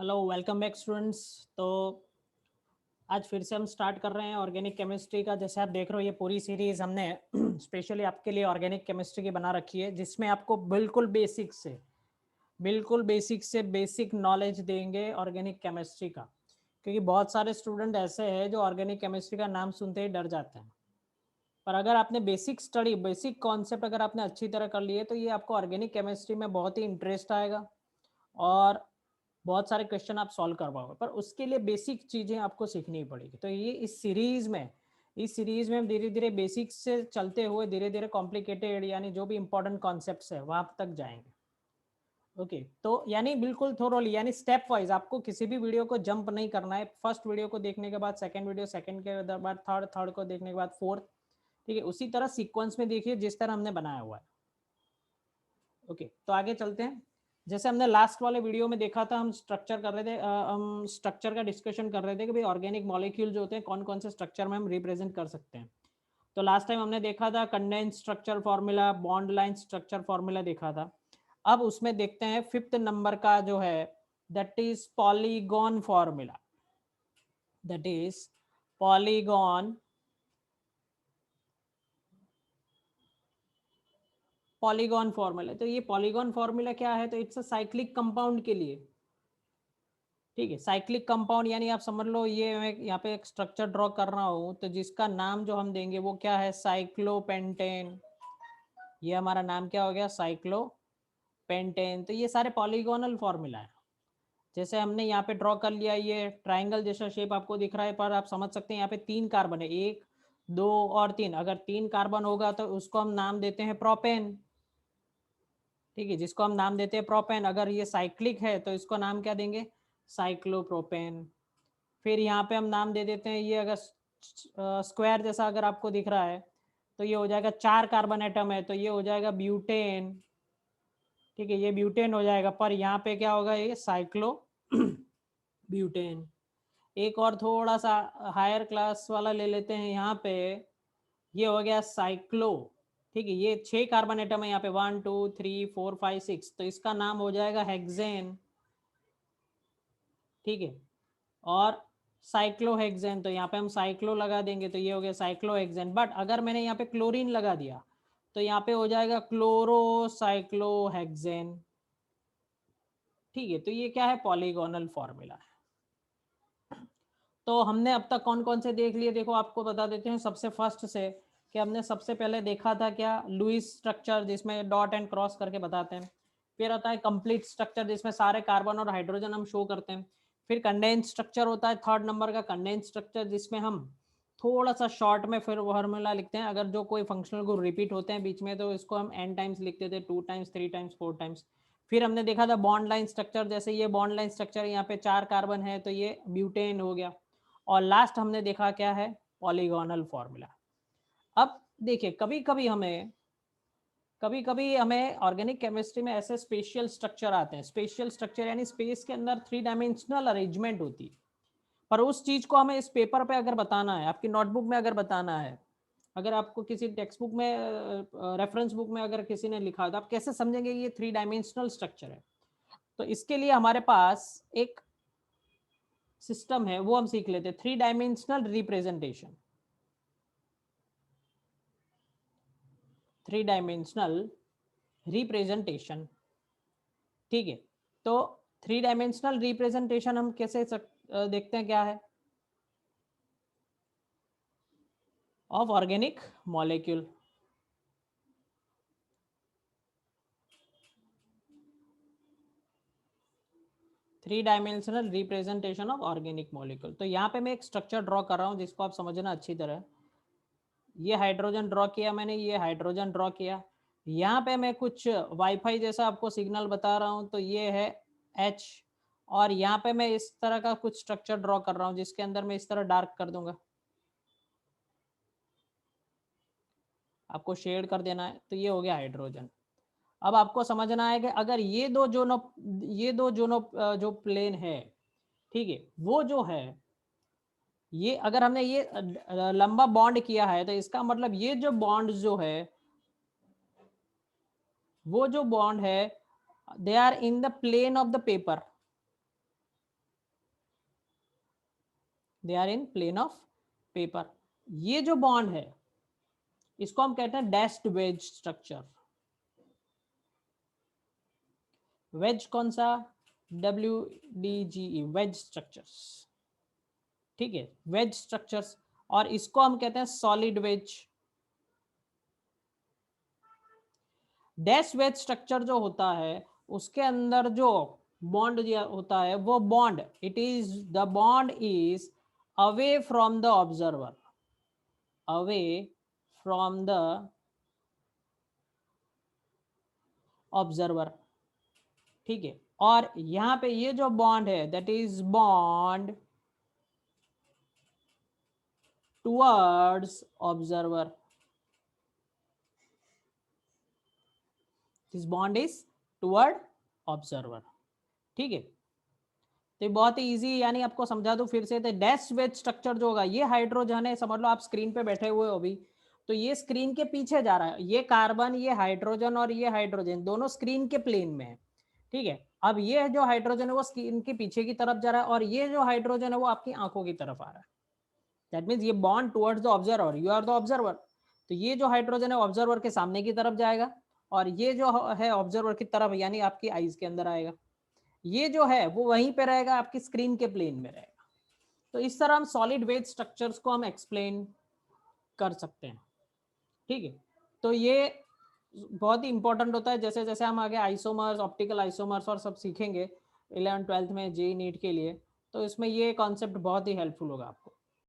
Hello welcome back students. तो आज फिर से हम स्टार्ट कर रहे हैं ऑर्गेनिक केमिस्ट्री का। जैसे आप देख रहे हो ये पूरी सीरीज हमने स्पेशली आपके लिए ऑर्गेनिक केमिस्ट्री की बना रखी है, जिसमें आपको बिल्कुल बेसिक से बेसिक नॉलेज देंगे ऑर्गेनिक केमिस्ट्री का। क्योंकि बहुत सारे स्टूडेंट ऐसे हैं जो ऑर्गेनिक केमिस्ट्री का नाम सुनते ही डर जाते हैं, पर अगर आपने बेसिक कॉन्सेप्ट अगर आपने अच्छी तरह कर लिए तो ये आपको ऑर्गेनिक केमिस्ट्री में बहुत ही इंटरेस्ट आएगा और बहुत सारे क्वेश्चन आप सॉल्व कर पाओगे। पर उसके लिए बेसिक चीजें आपको सीखनी पड़ेगी। तो ये इस सीरीज में हम धीरे धीरे बेसिक्स से चलते हुए धीरे धीरे कॉम्प्लिकेटेड यानी जो भी इंपॉर्टेंट कॉन्सेप्ट्स है वहां तक जाएंगे। ओके, तो यानी बिल्कुल थोरोली यानी स्टेप वाइज आपको किसी भी वीडियो को जंप नहीं करना है। फर्स्ट वीडियो को देखने के बाद सेकंड वीडियो, सेकंड के बाद थर्ड, थर्ड को देखने के बाद फोर्थ। ठीक है, उसी तरह सीक्वेंस में देखिए जिस तरह हमने बनाया हुआ है। ओके, तो आगे चलते हैं। जैसे हमने लास्ट वाले वीडियो में देखा था, हम स्ट्रक्चर कर रहे थे, हम स्ट्रक्चर का डिस्कशन कर रहे थे कि भाई ऑर्गेनिक मॉलिक्यूल जो होते हैं कौन कौन से स्ट्रक्चर में हम रिप्रेजेंट कर सकते हैं। तो लास्ट टाइम हमने देखा था condense structure formula, bond line structure formula देखा था। अब उसमें देखते हैं फिफ्थ नंबर का जो है, that is polygon formula. That is polygon polygon formula. तो ये पॉलीगॉन फॉर्मूला क्या है? तो इट्स अ साइक्लिक कंपाउंड के लिए। ठीक है, साइक्लिक कंपाउंड यानी आप समझ लो, ये मैं यहाँ पे एक स्ट्रक्चर ड्रॉ कर रहा हूँ तो जिसका नाम जो हम देंगे वो क्या है? साइक्लोपेंटेन। ये हमारा नाम क्या हो गया? साइक्लोपेंटेन। तो ये सारे पॉलीगोनल फॉर्मूला है। जैसे हमने यहाँ पे ड्रॉ कर लिया, ये ट्राइंगल जैसा शेप आपको दिख रहा है, पर आप समझ सकते हैं यहाँ पे 3 कार्बन है, 1, 2 और 3। अगर 3 कार्बन होगा तो उसको हम नाम देते हैं प्रोपेन। ठीक है, जिसको हम नाम देते हैं प्रोपेन। अगर ये साइक्लिक है तो इसको नाम क्या देंगे? साइक्लोप्रोपेन। फिर यहाँ पे हम नाम दे देते हैं, ये अगर स्क्वायर जैसा अगर आपको दिख रहा है तो ये हो जाएगा 4 कार्बन एटम है तो ये हो जाएगा ब्यूटेन। ठीक है, ये ब्यूटेन हो जाएगा, पर यहाँ पे क्या होगा? ये साइक्लो ब्यूटेन। एक और थोड़ा सा हायर क्लास वाला ले लेते हैं यहाँ पे, ये हो गया साइक्लो। ठीक है, ये 6 कार्बन एटम है यहाँ पे, 1, 2, 3, 4, 5, 6, तो इसका नाम हो जाएगा हेक्सेन। ठीक है, और साइक्लोहेक्सेन, तो यहाँ पे हम साइक्लो लगा देंगे तो ये हो गया साइक्लोहेक्सेन। बट अगर मैंने यहाँ पे क्लोरीन लगा दिया तो यहाँ पे हो जाएगा क्लोरोसाइक्लोहेक्सेन। ठीक है, तो ये क्या है? पॉलीगोनल फॉर्मूला है। तो हमने अब तक कौन कौन से देख लिए, देखो आपको बता देते हैं सबसे फर्स्ट से, कि हमने सबसे पहले देखा था क्या? लुईस स्ट्रक्चर, जिसमें डॉट एंड क्रॉस करके बताते हैं। फिर आता है कंप्लीट स्ट्रक्चर, जिसमें सारे कार्बन और हाइड्रोजन हम शो करते हैं। फिर कंडेंस स्ट्रक्चर होता है थर्ड नंबर का, कंडेंस स्ट्रक्चर, जिसमें हम थोड़ा सा शॉर्ट में फिर फॉर्मूला लिखते हैं। अगर जो कोई फंक्शनल ग्रुप रिपीट होते हैं बीच में तो इसको हम n टाइम्स लिखते थे, 2 टाइम्स, 3 टाइम्स, 4 टाइम्स। फिर हमने देखा था बॉन्ड लाइन स्ट्रक्चर, जैसे ये बॉन्ड लाइन स्ट्रक्चर, यहाँ पे 4 कार्बन है तो ये ब्यूटेन हो गया। और लास्ट हमने देखा क्या है? Polygonal formula. अब देखिए, कभी कभी हमें ऑर्गेनिक केमिस्ट्री में ऐसे स्पेशल स्ट्रक्चर आते हैं। स्पेशल स्ट्रक्चर यानी स्पेस के अंदर 3 डायमेंशनल अरेंजमेंट होती है, पर उस चीज को हमें इस पेपर पे अगर बताना है, आपकी नोटबुक में अगर बताना है, अगर आपको किसी टेक्स्ट बुक में, रेफरेंस बुक में अगर किसी ने लिखा तो आप कैसे समझेंगे ये 3 डायमेंशनल स्ट्रक्चर है? तो इसके लिए हमारे पास एक सिस्टम है, वो हम सीख लेते हैं, 3 डायमेंशनल रिप्रेजेंटेशन। 3 dimensional representation. ठीक है, तो 3 डायमेंशनल रिप्रेजेंटेशन हम कैसे देखते हैं क्या है? Of organic molecule. Three dimensional representation of organic molecule. तो यहाँ पे मैं एक स्ट्रक्चर ड्रॉ कर रहा हूँ जिसको आप समझना अच्छी तरह। ये हाइड्रोजन ड्रॉ किया मैंने, ये हाइड्रोजन ड्रॉ किया। यहाँ पे मैं कुछ वाईफाई जैसा आपको सिग्नल बता रहा हूँ, तो ये है H। और यहाँ पे मैं इस तरह का कुछ स्ट्रक्चर ड्रॉ कर रहा हूँ जिसके अंदर मैं इस तरह डार्क कर दूंगा, आपको शेड कर देना है। तो ये हो गया हाइड्रोजन। अब आपको समझना है कि अगर ये दो जो प्लेन है, ठीक है, वो जो है, ये अगर हमने ये लंबा बॉन्ड किया है तो इसका मतलब ये जो बॉन्ड जो है, वो जो बॉन्ड है, they are in the plane of the paper. They are in plane of paper. ये जो बॉन्ड है इसको हम कहते हैं डैश्ड वेज स्ट्रक्चर। वेज कौन सा? WDGE, वेज स्ट्रक्चर्स, ठीक है, वेज स्ट्रक्चर्स। और इसको हम कहते हैं solid wedge. Dash wedge structure जो होता है उसके अंदर जो बॉन्ड होता है वो bond, it is the bond is away from the observer, away from the observer, ठीक है। और यहां पे ये जो बॉन्ड है that is bond towards observer, this bond is toward observer, ठीक है। तो बहुत ही इजी, यानी आपको समझा दूं फिर से, तो डैश वेज स्ट्रक्चर जो होगा, ये हाइड्रोजन है, समझ लो आप स्क्रीन पे बैठे हुए हो अभी, तो ये स्क्रीन के पीछे जा रहा है, ये कार्बन, ये हाइड्रोजन और ये हाइड्रोजन दोनों स्क्रीन के प्लेन में है, ठीक है। अब ये जो हाइड्रोजन है वो स्क्रीन के पीछे की तरफ जा रहा है और ये जो हाइड्रोजन है वो आपकी आंखों की तरफ आ रहा है। दैट मीन्स ये bond towards the observer, you are the observer. तो ये जो हाइड्रोजन है ऑब्जर्वर के सामने की तरफ जाएगा और ये जो है ऑब्जर्वर की तरफ, यानी आपकी आईज के अंदर आएगा। ये जो है वो वहीं पे रहेगा, आपकी स्क्रीन के प्लेन में रहेगा। तो इस तरह हम सॉलिड वेज स्ट्रक्चर्स को हम एक्सप्लेन कर सकते हैं, ठीक है। तो ये बहुत ही इंपॉर्टेंट होता है, जैसे जैसे हम आगे आइसोमर्स, ऑप्टिकल आइसोमर्स और सब सीखेंगे 11th 12th में, JEE नीट के लिए, तो इसमें ये कॉन्सेप्ट बहुत ही हेल्पफुल होगा आपको।